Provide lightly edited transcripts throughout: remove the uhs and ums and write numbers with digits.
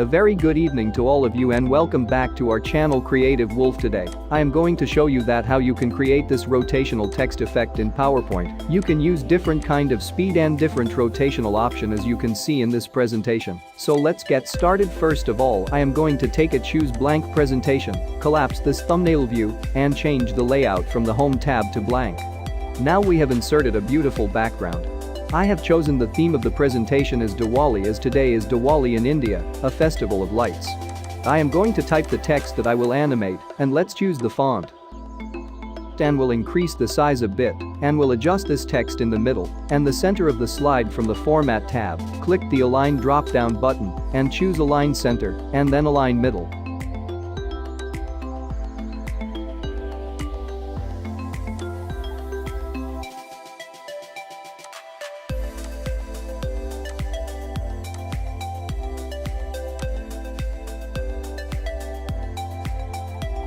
A very good evening to all of you and welcome back to our channel Creative Wolf. Today, I am going to show you that how you can create this rotational text effect in PowerPoint. You can use different kind of speed and different rotational option as you can see in this presentation. So let's get started. First of all, I am going to take a choose blank presentation, collapse this thumbnail view, and change the layout from the home tab to blank. Now we have inserted a beautiful background. I have chosen the theme of the presentation as Diwali as today is Diwali in India, a festival of lights. I am going to type the text that I will animate and let's choose the font. And will increase the size a bit and will adjust this text in the middle and the center of the slide from the Format tab. Click the Align drop-down button and choose Align Center and then Align Middle.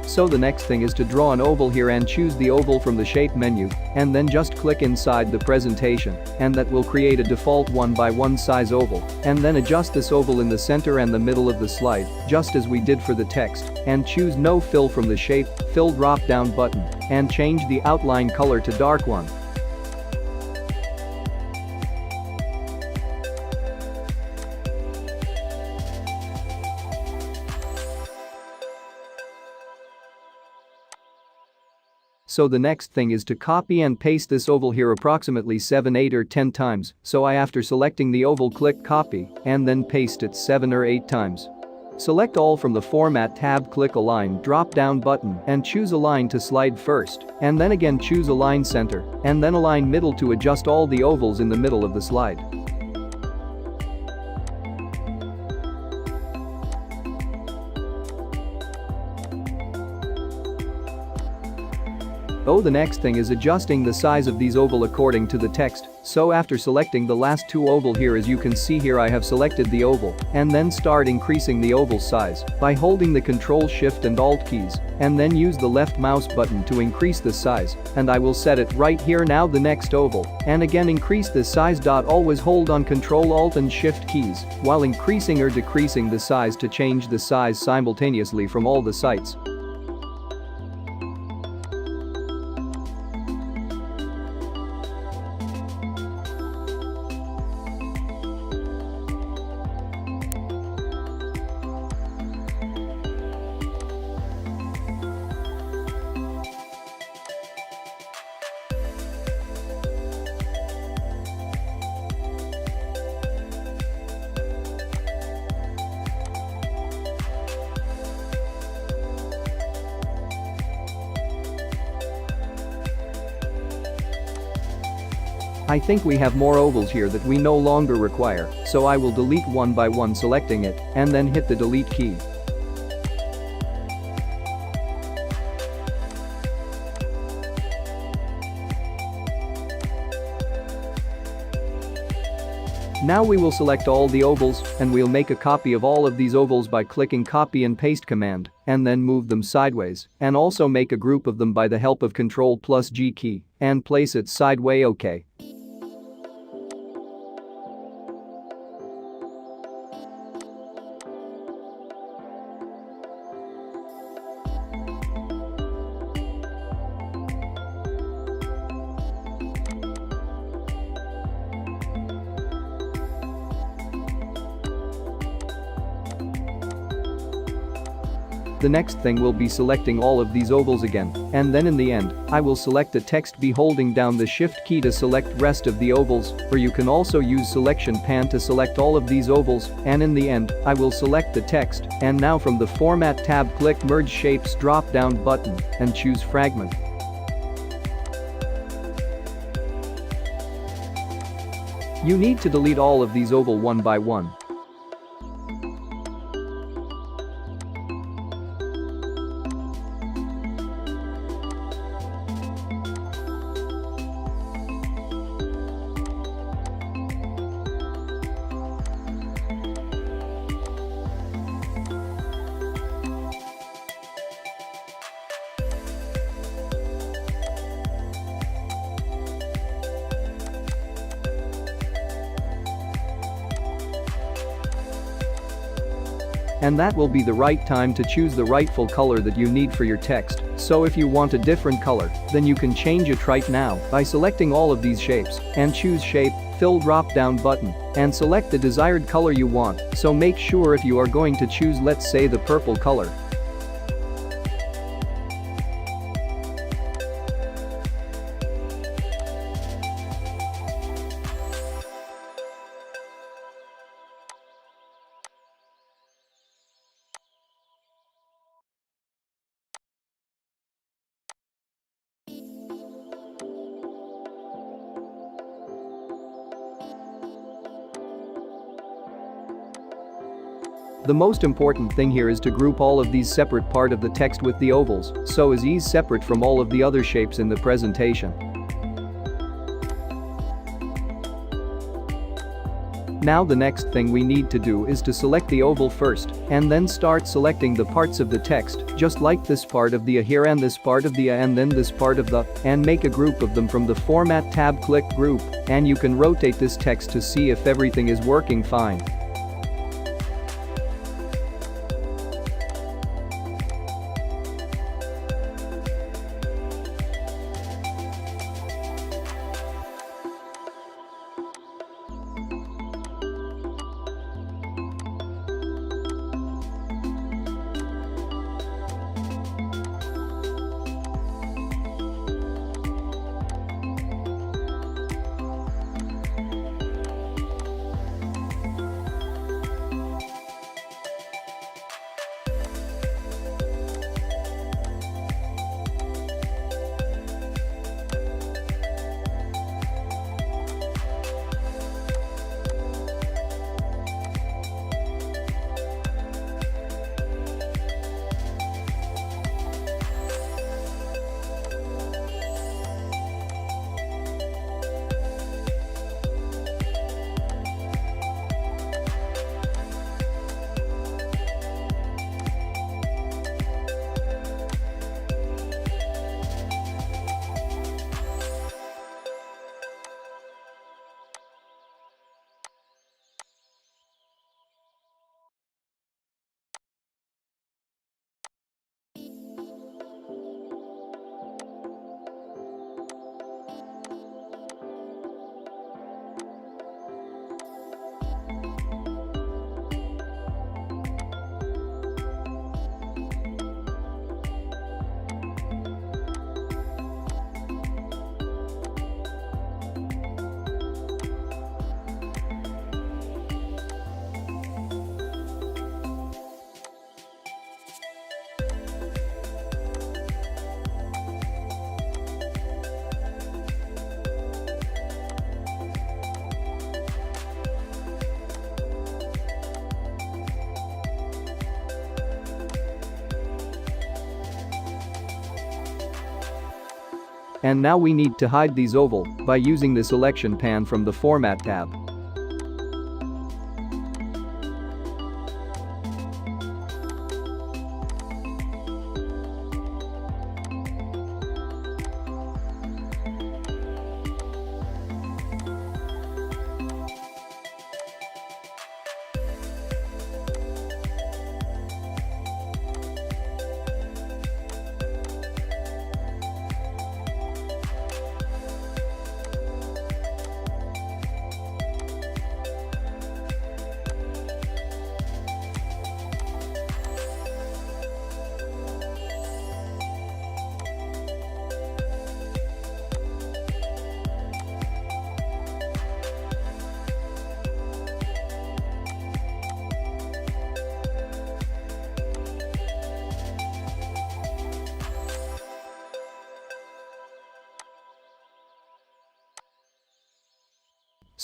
So the next thing is to draw an oval here and choose the oval from the shape menu and then just click inside the presentation and that will create a default 1x1 size oval and then adjust this oval in the center and the middle of the slide just as we did for the text and choose no fill from the shape fill drop down button and change the outline color to dark one. So the next thing is to copy and paste this oval here approximately 7, 8 or 10 times, so I after selecting the oval click copy and then paste it 7 or 8 times. Select all from the Format tab, click Align drop down button and choose Align to slide first and then again choose Align Center and then Align Middle to adjust all the ovals in the middle of the slide. The next thing is adjusting the size of these oval according to the text, so after selecting the last two oval here as you can see here I have selected the oval and then start increasing the oval size by holding the Ctrl Shift and Alt keys and then use the left mouse button to increase the size and I will set it right here now the next oval and again increase the size. Always hold on Ctrl Alt and Shift keys while increasing or decreasing the size to change the size simultaneously from all the sites. I think we have more ovals here that we no longer require, so I will delete one by one selecting it and then hit the delete key. Now we will select all the ovals and we'll make a copy of all of these ovals by clicking copy and paste command and then move them sideways and also make a group of them by the help of Ctrl+G key and place it sideways. OK. The next thing will be selecting all of these ovals again, and then in the end, I will select the text by holding down the Shift key to select rest of the ovals, or you can also use selection pan to select all of these ovals, and in the end, I will select the text, and now from the Format tab click Merge Shapes drop down button and choose Fragment. You need to delete all of these oval one by one. and that will be the right time to choose the rightful color that you need for your text. So if you want a different color, then you can change it right now by selecting all of these shapes and choose Shape, Fill drop-down button and select the desired color you want. So make sure if you are going to choose, let's say, the purple color. The most important thing here is to group all of these separate part of the text with the ovals, so as is separate from all of the other shapes in the presentation. Now the next thing we need to do is to select the oval first, and then start selecting the parts of the text, just like this part of the A here and this part of the A and then this part of the, and make a group of them from the Format tab. Click Group, and you can rotate this text to see if everything is working fine. And now we need to hide these oval by using the selection pan from the Format tab.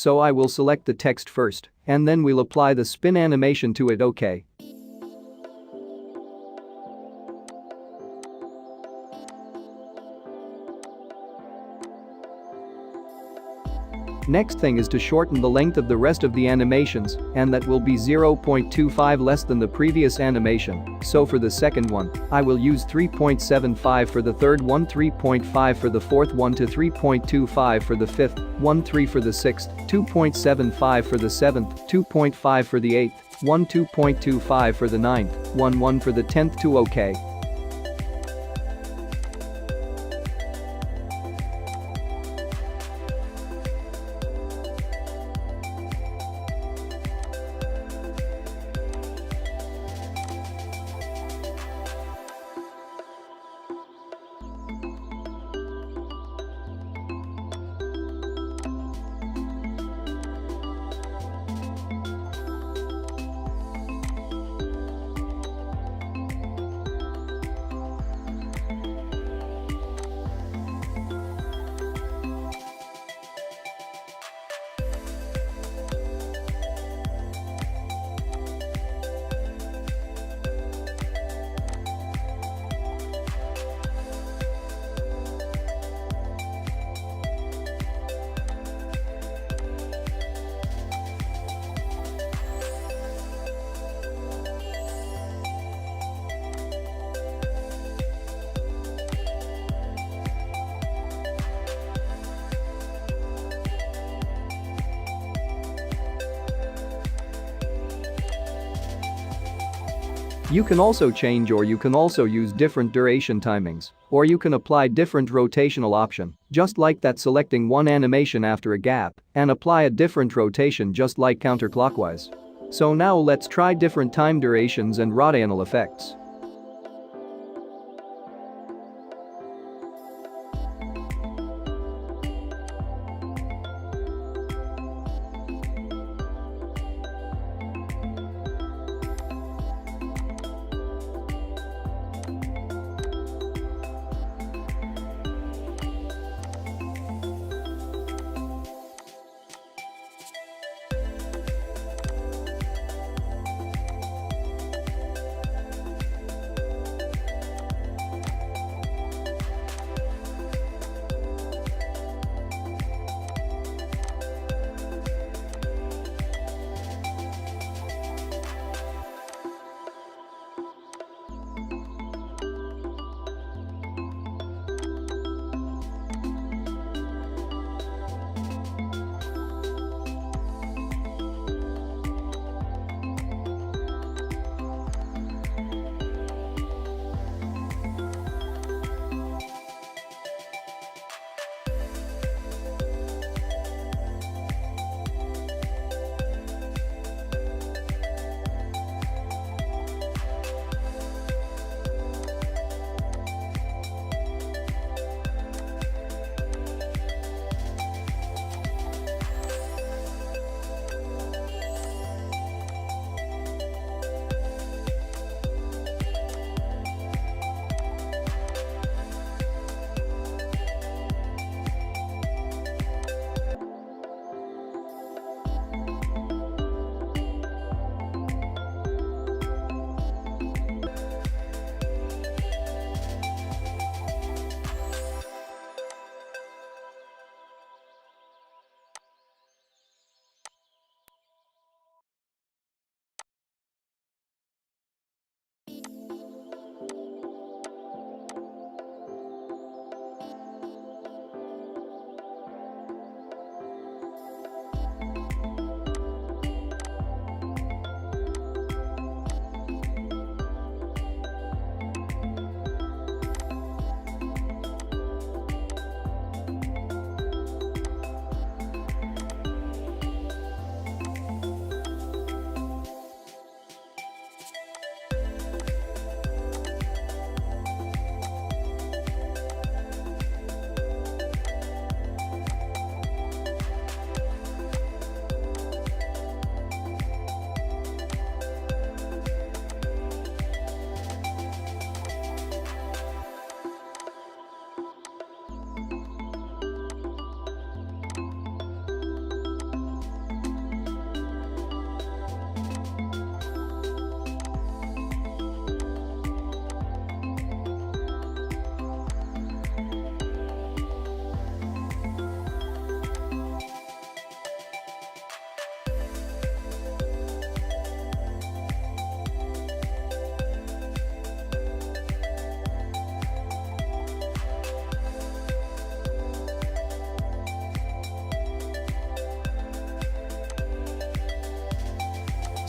So I will select the text first, and then we'll apply the spin animation to it. OK. Next thing is to shorten the length of the rest of the animations, and that will be 0.25 less than the previous animation. So for the second one, I will use 3.75 for the third one, 3.5 for the fourth one to 3.25 for the fifth, 1.3 for the sixth, 2.75 for the seventh, 2.5 for the eighth, 1 2.25 for the 9th, 1 for the 10th to OK. You can also change, or you can also use different duration timings, or you can apply different rotational option, just like that, selecting one animation after a gap and apply a different rotation just like counterclockwise. So now let's try different time durations and rotational effects.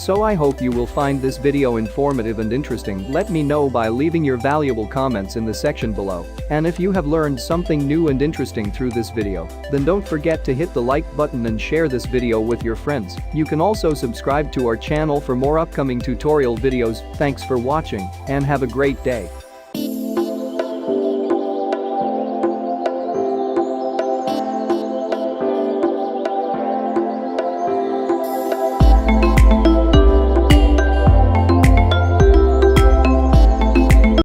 So I hope you will find this video informative and interesting. Let me know by leaving your valuable comments in the section below. And if you have learned something new and interesting through this video, then don't forget to hit the like button and share this video with your friends. You can also subscribe to our channel for more upcoming tutorial videos. Thanks for watching and have a great day.